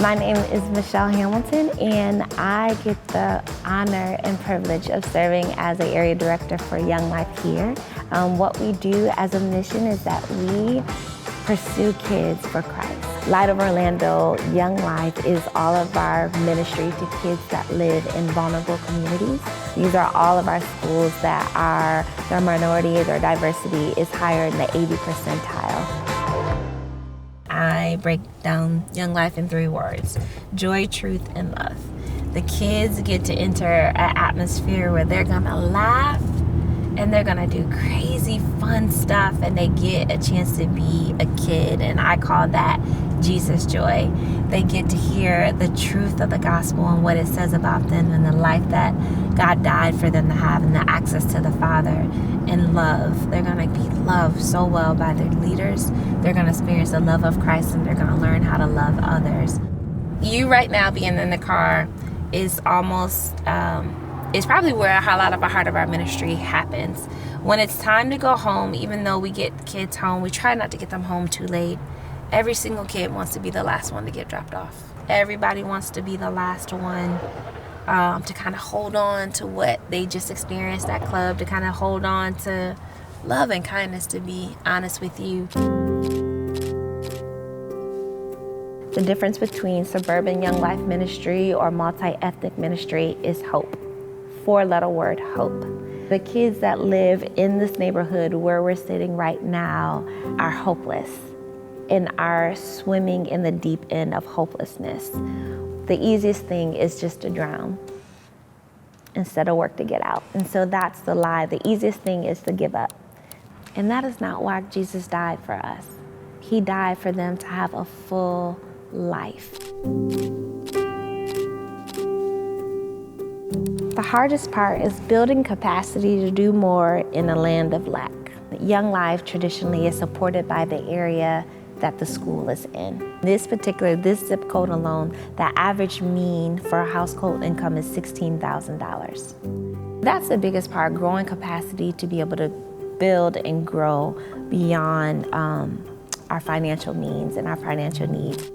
My name is Michelle Hamilton, and I get the honor and privilege of serving as the area director for Young Life here. What we do as a mission is that we pursue kids for Christ. Light of Orlando Young Life is all of our ministry to kids that live in vulnerable communities. These are all of our schools that their minorities or diversity is higher in the 80 percentile. I break down Young Life in 3 words: joy, truth, and love. The kids get to enter an atmosphere where they're gonna laugh and they're gonna do crazy fun stuff, and they get a chance to be a kid, and I call that Jesus joy. They get to hear the truth of the gospel and what it says about them and the life that God died for them to have, and the access to the Father, and love. They're gonna be loved so well by their leaders. They're gonna experience the love of Christ, and they're gonna learn how to love others. You right now being in the car is almost, it's probably where a lot of the heart of our ministry happens. When it's time to go home, even though we get kids home, we try not to get them home too late. Every single kid wants to be the last one to get dropped off. Everybody wants to be the last one to kind of hold on to what they just experienced at club, to kind of hold on to love and kindness, to be honest with you. The difference between suburban Young Life ministry or multi-ethnic ministry is hope. 4-letter word, hope. The kids that live in this neighborhood where we're sitting right now are hopeless and are swimming in the deep end of hopelessness. The easiest thing is just to drown instead of work to get out. And so that's the lie. The easiest thing is to give up. And that is not why Jesus died for us. He died for them to have a full life. The hardest part is building capacity to do more in a land of lack. Young Life traditionally is supported by the area that the school is in. This zip code alone, the average mean for a household income is $16,000. That's the biggest part, growing capacity to be able to build and grow beyond our financial means and our financial needs.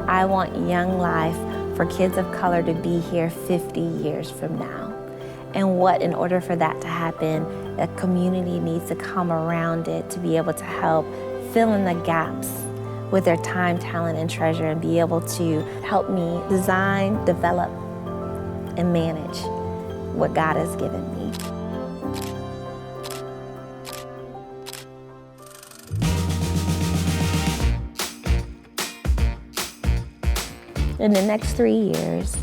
I want Young Life for kids of color to be here 50 years from now. And in order for that to happen, a community needs to come around it to be able to help fill in the gaps with their time, talent, and treasure, and be able to help me design, develop, and manage what God has given me. In the next 3 years,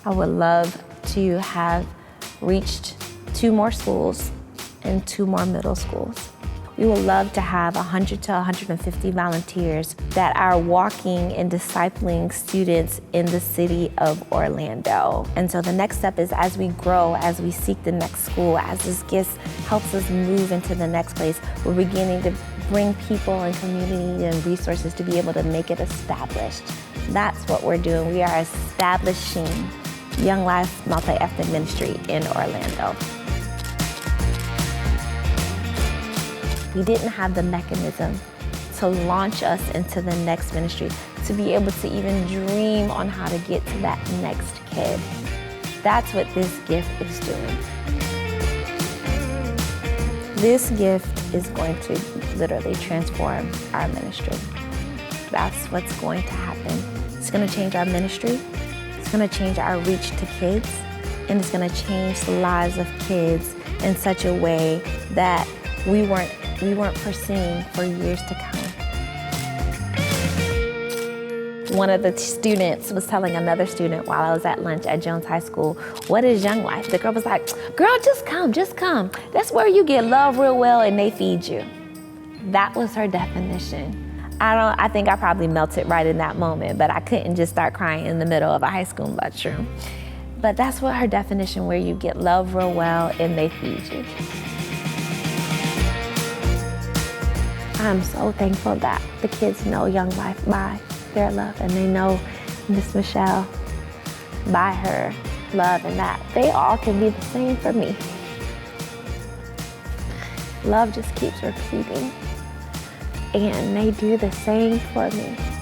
I would love to have reached 2 more schools and 2 more middle schools. We would love to have 100 to 150 volunteers that are walking and discipling students in the city of Orlando. And so the next step is, as we grow, as we seek the next school, as this gift helps us move into the next place, we're beginning to bring people and community and resources to be able to make it established. That's what we're doing. We are establishing Young Life Multi-Ethnic Ministry in Orlando. We didn't have the mechanism to launch us into the next ministry, to be able to even dream on how to get to that next kid. That's what this gift is doing. This gift is going to literally transform our ministry. That's what's going to happen. It's going to change our ministry. It's going to change our reach to kids, and it's going to change the lives of kids in such a way that we weren't foreseeing for years to come. One of the students was telling another student while I was at lunch at Jones High School, "What is Young Life?" The girl was like, "Girl, just come. That's where you get love real well and they feed you." That was her definition. I think I probably melted right in that moment, but I couldn't just start crying in the middle of a high school lunchroom. But that's what her definition, where you get love real well and they feed you. I'm so thankful that the kids know Young Life by their love, and they know Miss Michelle by her love, and that they all can be the same for me. Love just keeps repeating. and they do the same for me.